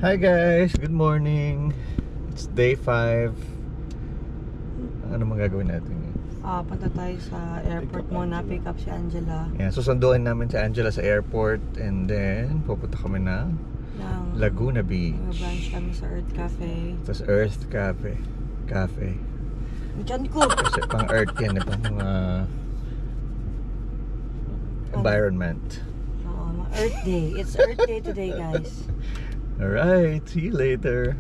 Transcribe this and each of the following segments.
Hi guys, good morning. It's day 5. Ano mang gagawin natin? Punta tayo sa airport muna, pick up si Angela. Yeah, susunduin namin si Angela sa airport and then pupunta kami ng Laguna Beach. Mag-brunch kami sa Earth Cafe. Tapos Earth Cafe. Diyan ko! Kasi pang Earth yan, pang mga environment. Earth Day. It's Earth Day today, guys. Alright, see you later.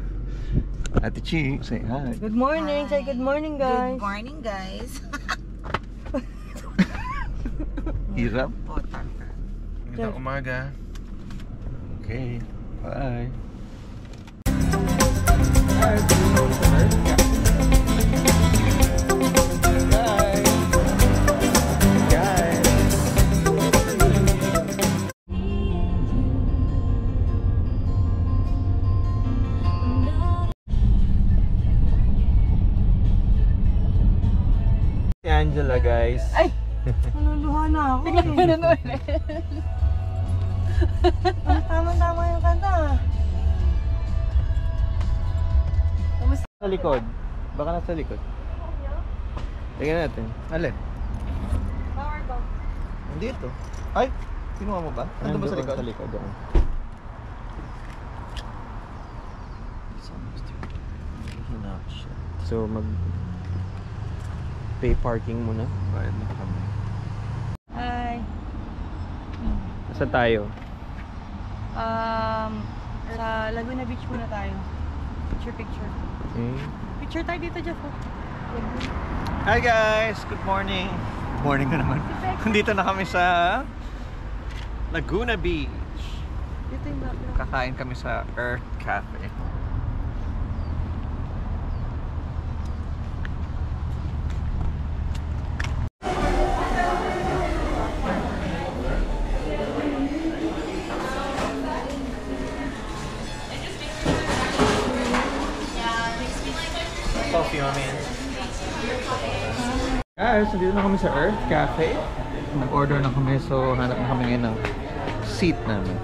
Ate Chi, say hi. Good morning. Hi. Say good morning, guys. Good morning, guys. Hirap. Magandang umaga. Okay, bye. Angela, guys. Ay! Naluluha na ako. Biglang ganun ulit. Tama-tama yung kanta. Sa likod. Baka nasa likod. Tingnan natin. Alin? Power bank. Nandito. Ay! Kinuha mo ba? Nandun ba sa likod? Sa likod. So pay parking muna. Bayad na kami. Hi. Saan tayo? Sa Laguna Beach muna tayo. Picture. Okay. Picture tayo dito, Jeff. Hi guys! Good morning! Good morning na naman. Dito na kami sa Laguna Beach. Dito yung background. Kakain kami sa Earth Cafe. Coffee, man. Guys, nandito na kami sa Earth Cafe. Nag-order na kami, so hanap na kami ngayon ng seat namin.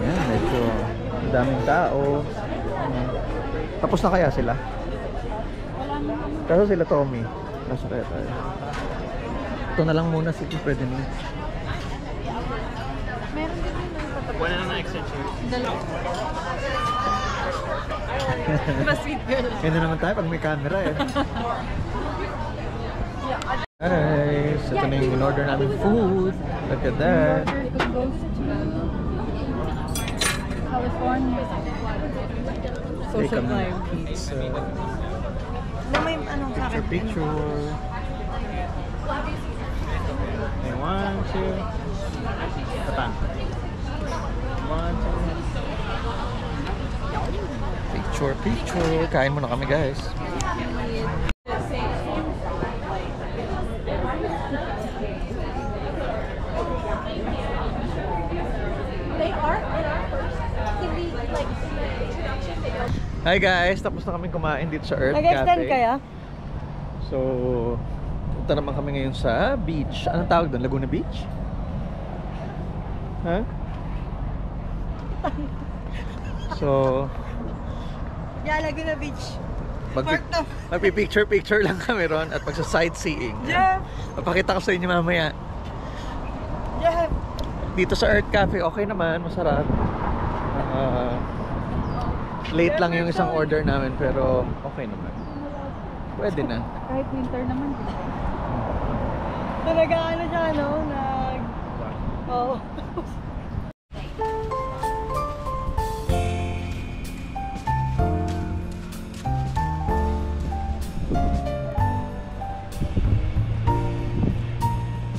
Yan, medyo daming tao. Tapos na kaya sila? Kaso sila Tommy. Nasa kaya tayo. Ito na lang muna si pwede nila. Wala na extension. Diba sweet girl? Kaya naman tayo pag may camera eh. Guys, ito na yung in-order namin food. Look at that. California. Social climb. Pizza. Na may anong sa akin? Picture. May 1, 2. Patang. 1, 2. Picture. Kain muna kami, guys. Hi guys, tapos na kami kumain dito sa Earth Cafe. Nag-extend kaya? So, punta naman kami ngayon sa beach. Anong tawag doon? Laguna Beach? Ha? So, Yeah, Laguna Beach. magpipicture lang kami ron at magsa-sightseeing. Jeff! Papakita ko sa inyo mamaya. Jeff! Dito sa Earth Cafe, okay naman, masarap. Late lang yung isang order namin pero okay naman. Pwede na. Kahit winter naman. So nag-ano siya, no? Oo.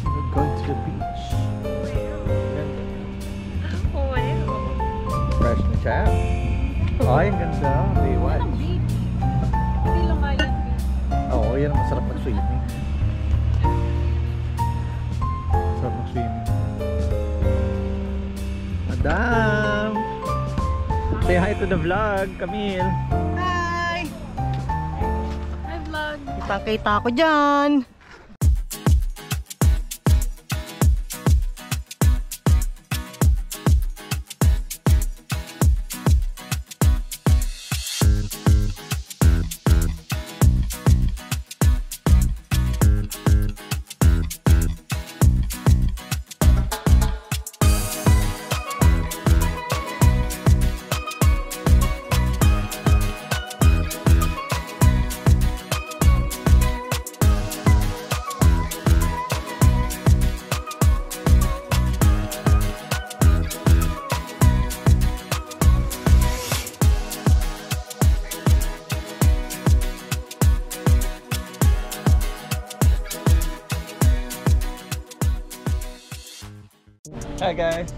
We're going to the beach. Oh, wow. Fresh na siya. Ay, ang ganda. Baywatch. Long Island Beach. Oo, yan ang masarap mag-swimming. Masarap mag-swimming. Madam! Say hi to the vlog, Camille. Hi! Hi, vlog. Kita-kita ko dyan. Hi guys!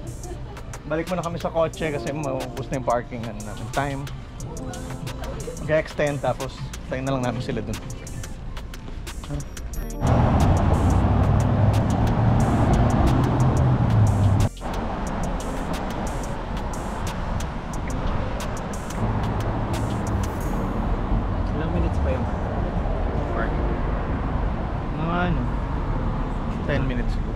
Balik muna kami sa kotse kasi maubos na yung parking namin time. Mag-extend tapos tayo na lang namin sila dun. Ilang minutes pa yung parking? Mga ano? 10 minutes ago.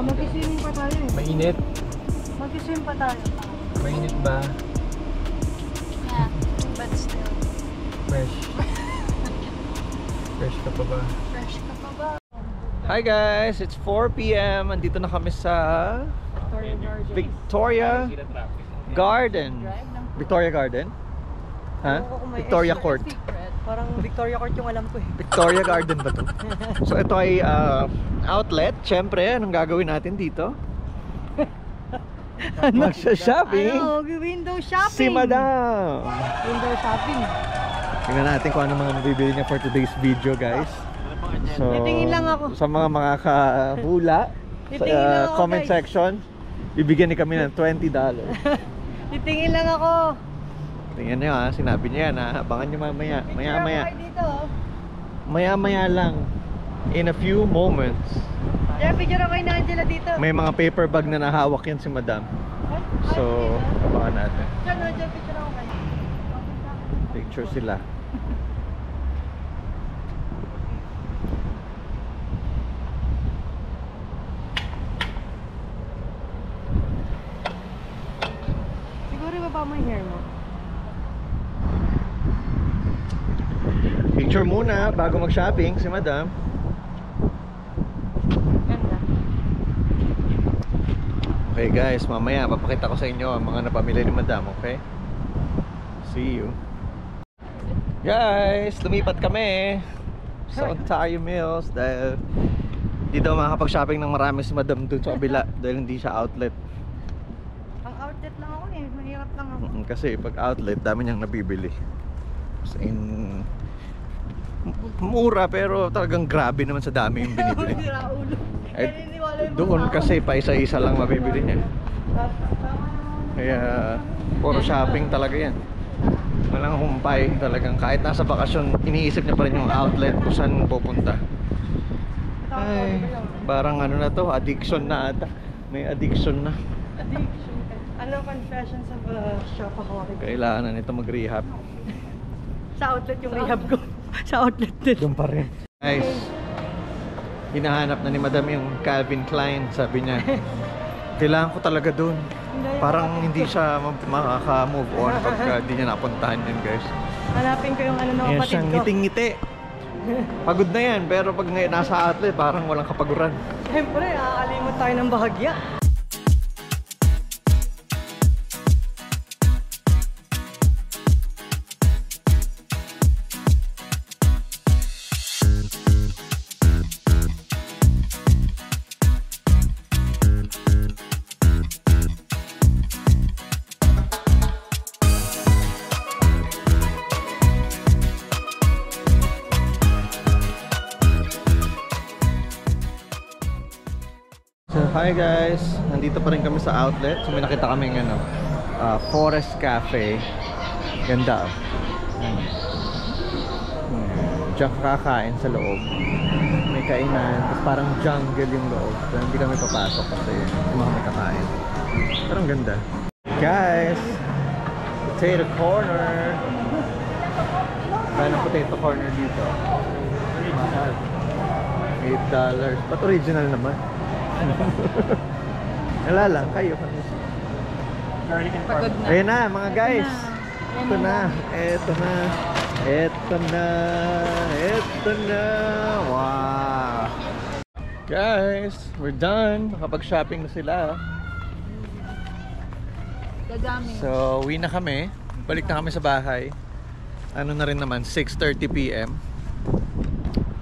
Mag-swimming pa tayo eh. Mainit? Mag-swim pa tayo. Mainit ba? Yeah, but still. Fresh. Fresh ka pa ba? Fresh ka pa ba? Hi guys! It's 4 PM. Andito na kami sa Victoria Garden. Victoria Garden? Ha? Victoria Court. Parang Victoria Court yung alam ko eh. Victoria Garden ba to? So ito ay outlet. Siyempre, anong gagawin natin dito? Magsha-shopping. Ano? Window shopping. Si Madam. Window shopping. Tingnan natin kung ano mga mabibili niya for today's video, guys. So, Titingin lang ako. sa mga makakahula sa Titingin lang ako, comment guys. section, bibigyan ni kami ng $20. Titingin lang ako. Tingnan niyo ha, sinabi niya yan ha. Abangan niyo mamaya. Maya-maya. Dito. Maya-maya lang. In a few moments. Yeah, picture ako kay Angela dito. May mga paper bag na nahawak yan si Madam. So, abangan natin. Diyan, picture ako kayo. Picture sila. Siguro baba mo yung hair mo. Picture muna bago mag-shopping si Madam. Ganda. Okay guys, mamaya papakita ko sa inyo ang mga napamili ni Madam, okay? See you. Guys, lumipat kami sa Ontario Mills dahil di daw makakapag-shopping ng marami si Madam dun sa kabila dahil hindi siya outlet. Ang outlet lang ako eh. Mahirap lang ako. Kasi pag outlet, dami niyang nabibili. As in, mura pero talagang grabe naman sa dami yung binibili. Sira ulo. Eh, Naniniwala yung mga doon tao. kasi pa isa-isa lang mabibili niya. Kaya puro shopping talaga yan. Walang humpay talagang. Kahit nasa bakasyon, iniisip niya pa rin yung outlet kung saan pupunta. Ay, parang ano na to, addiction na ata. May addiction na. Addiction. Ano confessions of a shopaholic? Kailangan na nito mag-rehab. Sa outlet yung rehab ko. Sa outlet din. Doon pa rin. Guys, hinahanap na ni Madam yung Calvin Klein. Sabi niya, kailangan ko talaga doon. Parang hindi siya makaka-move on pagka di niya napuntahan yan, guys. Hanapin ko yung ano ng Ayan kapatid siyang ko. ngiting-ngiti. Pagod na yan, pero pag nasa outlet, parang walang kapaguran. Siyempre, nakakalimot tayo ng bahagya. So, hi guys! Nandito pa rin kami sa outlet. So, may nakita kaming Forest Cafe. Ganda. Diyan kakain sa loob. May kainan. Tapos parang jungle yung loob. So, hindi kami papasok kasi hindi kami kakain. Pero ang ganda. Guys! Potato corner! Kaya ng potato corner dito. Mahal. $8. Ba't original naman? Wala lang, kayo. Pagod na. Ayun na mga guys. Ito na. Ito na. Ito na. Ito na. Wow. Guys, we're done. Nakapag-shopping na sila. Dadami. So, uwi na kami. Balik na kami sa bahay. Ano na rin naman, 6:30 PM.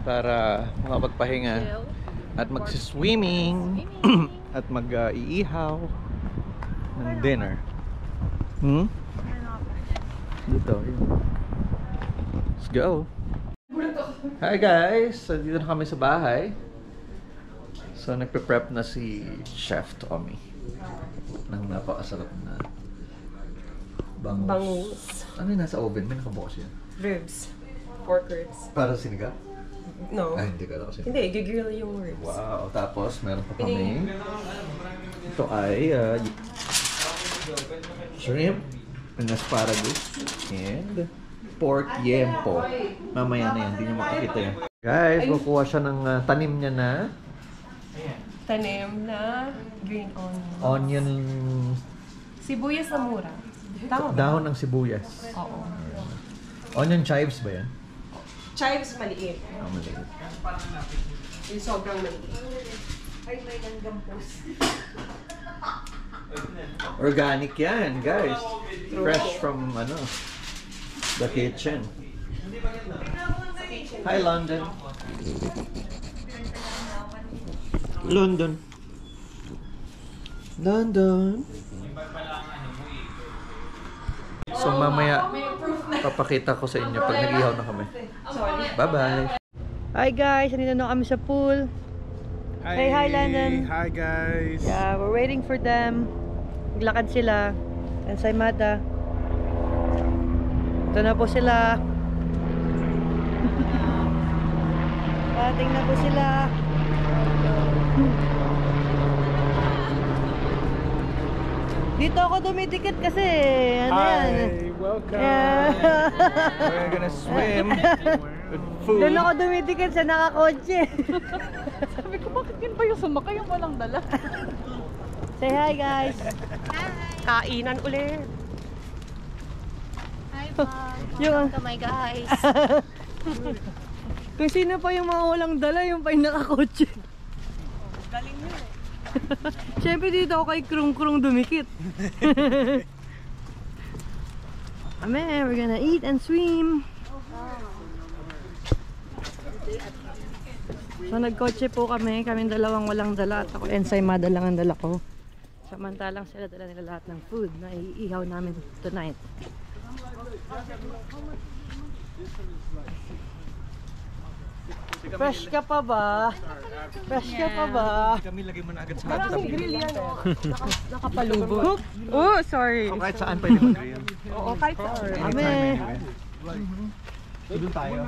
Para makapagpahinga. At magsiswimming. At mag-iihaw. ng dinner. Dito, yun. Let's go. Hi guys! So, dito na kami sa bahay. So, nagpe-prep na si Chef Tommy ng napakasarap na bangus. Ano yung nasa oven? May nakabukas yan. Ribs. Pork ribs. Para sinigang? No. Ay, hindi ka kasi. Hindi, gigrill yung ribs. Wow! Tapos, meron pa kami. Ito ay shrimp and asparagus and pork yempo. Mamaya na yan, hindi nyo makikita yan. Guys, kukuha siya ng tanim niya na Tanim na green onion. onion, Sibuyas na mura. Tama ba? dahon ng sibuyas. Oo. Onion chives ba yan? Chives maliit. Maliit. Yung sobrang maliit. Organic yan, guys. Fresh from the kitchen. Hi, London. London. So mamaya papakita ko sa inyo pag nag-ihaw na kami. Bye-bye. Hi guys, nandito na kami sa pool. Say hi, London. Hi guys. Yeah, we're waiting for them. Maglakad sila. Ensaymada. Ito na po sila. Parating na po sila. Dito ako dumidikit kasi ano yan. Welcome. Yeah. We're gonna swim with food. Doon ako dumidikit sa nakakotse. Sabi ko, bakit yun pa yung sumakay yung walang dala? Say hi guys. Kainan ulit. Hi, Mom. Yung Kamay, guys. kung sino pa yung mga walang dala, yung pa yung nakakotse. Galing yun eh. Siyempre dito ako kay Krung dumikit. Ame, we're gonna eat and swim. So nagkotse po kami, kaming dalawang walang dala at ako ensaymada lang ang dala ko. Samantalang sila dala nila lahat ng food na iihaw namin tonight. Fresh ka pa ba? Fresh ka pa ba? Kami lagay mo na agad sa Maraming grill yan oh. Nakapalubog. Oh, sorry. kahit saan pwede mag-grill. Oo, kahit saan. Ame. Doon tayo.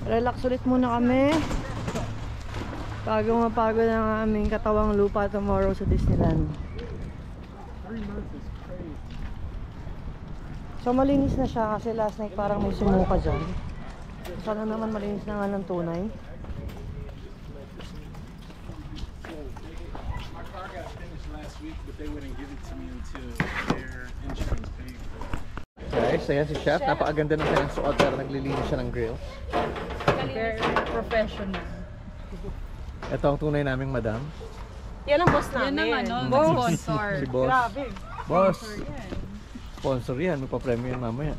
Relax ulit muna kami. Bago mapagod ang aming katawang lupa tomorrow sa Disneyland. So malinis na siya kasi last night parang may sumuka dyan. Sana naman malinis na nga ng tunay. Guys, ayan si Chef. Napakaganda ng kanyang suot pero naglilinis siya ng grill. Very professional. Ito ang tunay naming madam. Yan ang boss namin. Yan ang sponsor. Si Boss. Grabe. Boss. Sponsor yan. Magpa-premium mamaya.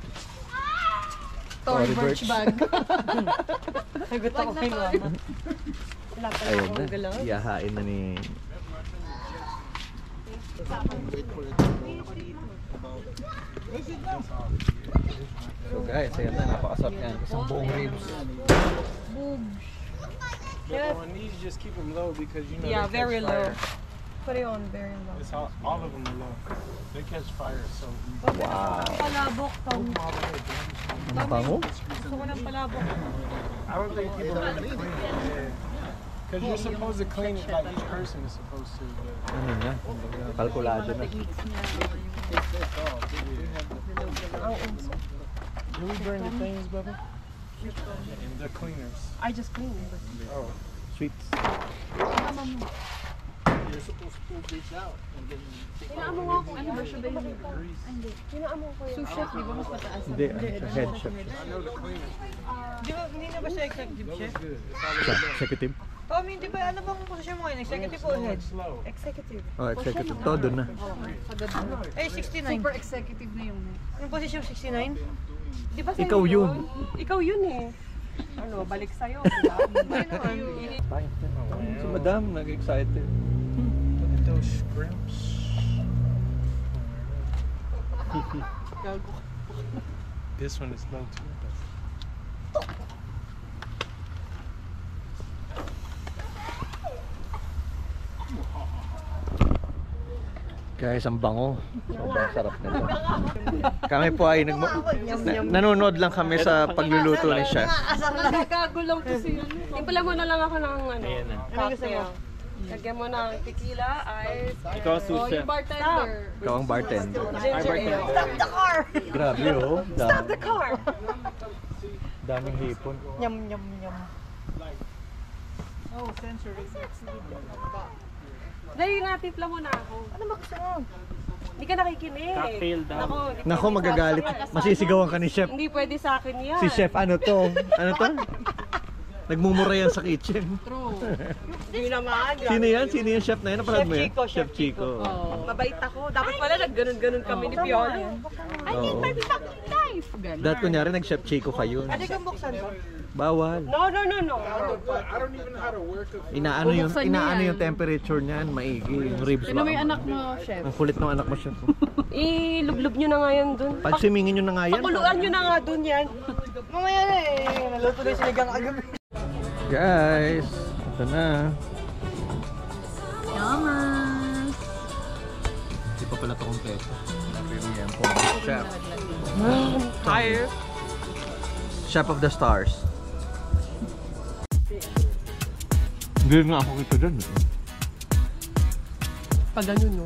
Tory Tory Burch Burch. bag. Sagot ako kay mama. Wala pa Ayun akong na. galaw. Iyahain na ni... So guys, ayan na. Napakasarap yan. Isang buong ribs. Yes. On these, just keep them low because you know Yeah, they catch very low. fire. Put it on very low. It's all of them are low. They catch fire, so Wow. Palabok tong. Ang bango? Gusto ko ng palabok. I don't think people really clean it. Because you're supposed to clean it like each person is supposed to. But Ano niya? Kalkulado na. do we burn the things, Bubba? The cleaners. I just cleaned it. Oh. Sweets. You're supposed to reach out and then Hinaan mo nga kung ano ba siya ba yung Hindi. Hinaan mo ko yung Sous chef, di ba mas mataas? Hindi, ano siya? Head chef. I know the cleaners. Di ba, hindi na ba siya executive That chef? was good. It's all Siya, executive? Tommy, di ba, ano bang posisyon mo ngayon? Executive o head? slow. executive. Oh, executive. Todo na. Eh, 69. Super executive na yung Anong posisyon 69? Di ba Ikaw yun. Ikaw yun eh. Ano, balik sa'yo. Diba? Si Madam, nag-excited. Look at those shrimps. This one is low too. Guys, ang bango. Sobrang sarap nito. Kami po ay nanonood lang kami sa pagluluto ni Chef. Nagkagulong to siya. Impala mo na lang ako ng cocktail. Lagyan mo ng tequila, ice. Ikaw ang sous chef. Bartender. Ikaw ang bartender. Ginger ale. Stop the car! Grabe oh. Stop the car! Daming hipon. Yum, yum, yum. Oh, sensory. Dali nga, tipla mo na ako. Ano ba gusto mo? Hindi ka nakikinig. Cocktail daw. Nako, magagalit. Masisigawan ka ni Chef. Hindi pwede sa akin yan. Si Chef, ano to? Ano to? Nagmumura yan sa kitchen. True. Hindi naman. Sino yan? Sino yung chef na yan? Napanood mo yan? Chico, Chef Chico. Mabait ako. Dapat pala nagganon-ganon kami ni Piolo. I need my fucking life. Dahil kunyari, nag-Chef Chico kayo. Pwede kang buksan to? Bawal. No. I don't even know how to work a Inaano yung temperature niyan, maigi. Yung ribs Sino may anak mo, Chef? Ang kulit ng anak mo, Chef. Ilublub nyo na nga yan dun. Pagsimingin nyo na nga yan. Pakuluan nyo na nga dun yan. Mamaya na eh. Naluto na yung sinigang agabi. Guys, ito na. Yamas! Hindi pa pala ito kompleto. Yan po, Chef. Tired. Chef of the Stars. Hindi nga ako kita dyan. Pag ganun, no?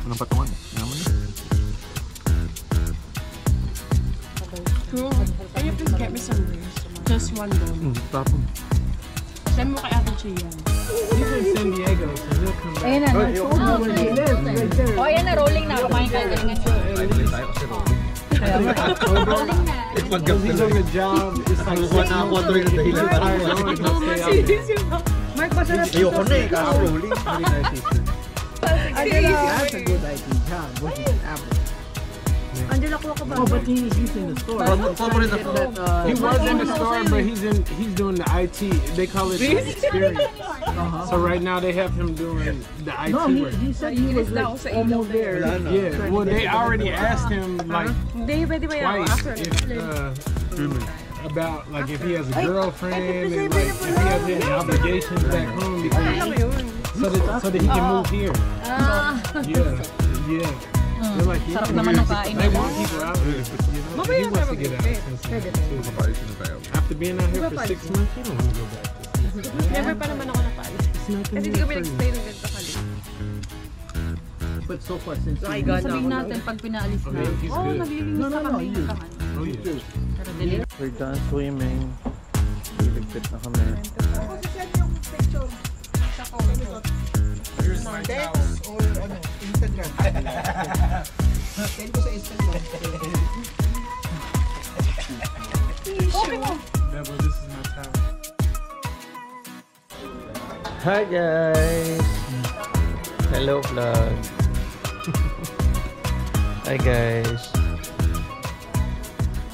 Anong patungan? Naman na. Can you please get me some rings? Just one though. Tapon. Send mo kay Ate Chia. He's in San Diego, so he'll come back. Ayun na, no? O, ayan na, rolling na. Kumain ka galingan siya. Live tayo kasi rolling. Rolling na. Because he's on the job, it's like na ako tuloy na dahilan. Mark, masarap. Ayoko na eh, rolling. That's a good IT job. Working at Apple. Angela, kuha ka ba? Oh, but he's in the store. He was in the store, but he's doing the IT. They call it the experience. So right now they have him doing the IT work. He said he was almost there. Yeah. Well, they already asked him like Hindi, pwede ba yan? twice about like if he has a girlfriend and like if he has any obligations back home because so that he can move here. Yeah. They're like, Sarap naman ng kain. they want people out here, but you know, he wants to get out. After being out here for 6 months, he don't want to go back. Never pa naman ako napaalis. Kasi hindi kami nag-stay ng ganito kali. But so far since Sabihin natin pag pinaalis na. he's Oh, good. naglilinis na kami. Oh yeah. We're done swimming. Iligpit na kami. Here's my towel. Devil, this is my towel. Hi guys! Hello vlog! Hi guys!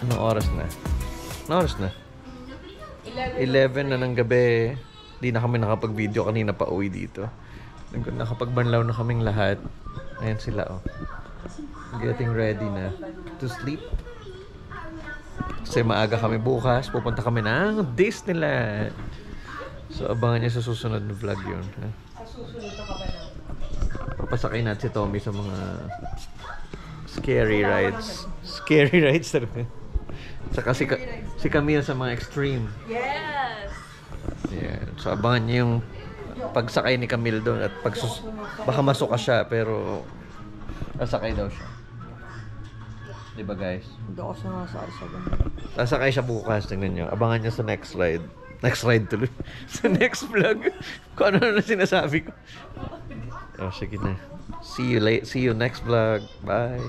Anong oras na? Anong oras na? 11 na ng gabi. Di na kami nakapag-video kanina pa uwi dito. Nakapagbanlaw na kaming lahat. Ayan sila oh. Getting ready na to sleep. Kasi maaga kami bukas. Pupunta kami ng Disneyland. So abangan niyo sa susunod na vlog yun. Ha? Papasakay natin si Tommy sa mga scary rides. Scary rides talaga. Saka si Camille sa mga extreme. Yes! Yeah. So abangan niyo yung pagsakay ni Camille doon at baka masuka siya pero sasakay daw siya. Diba guys? Hindi ako sinasakay sa ganun. Sasakay siya bukas, tingnan nyo. Abangan nyo sa next ride. Next ride tuloy. Sa next vlog. Kung ano na sinasabi ko. Oh, sige na. See you next vlog. Bye.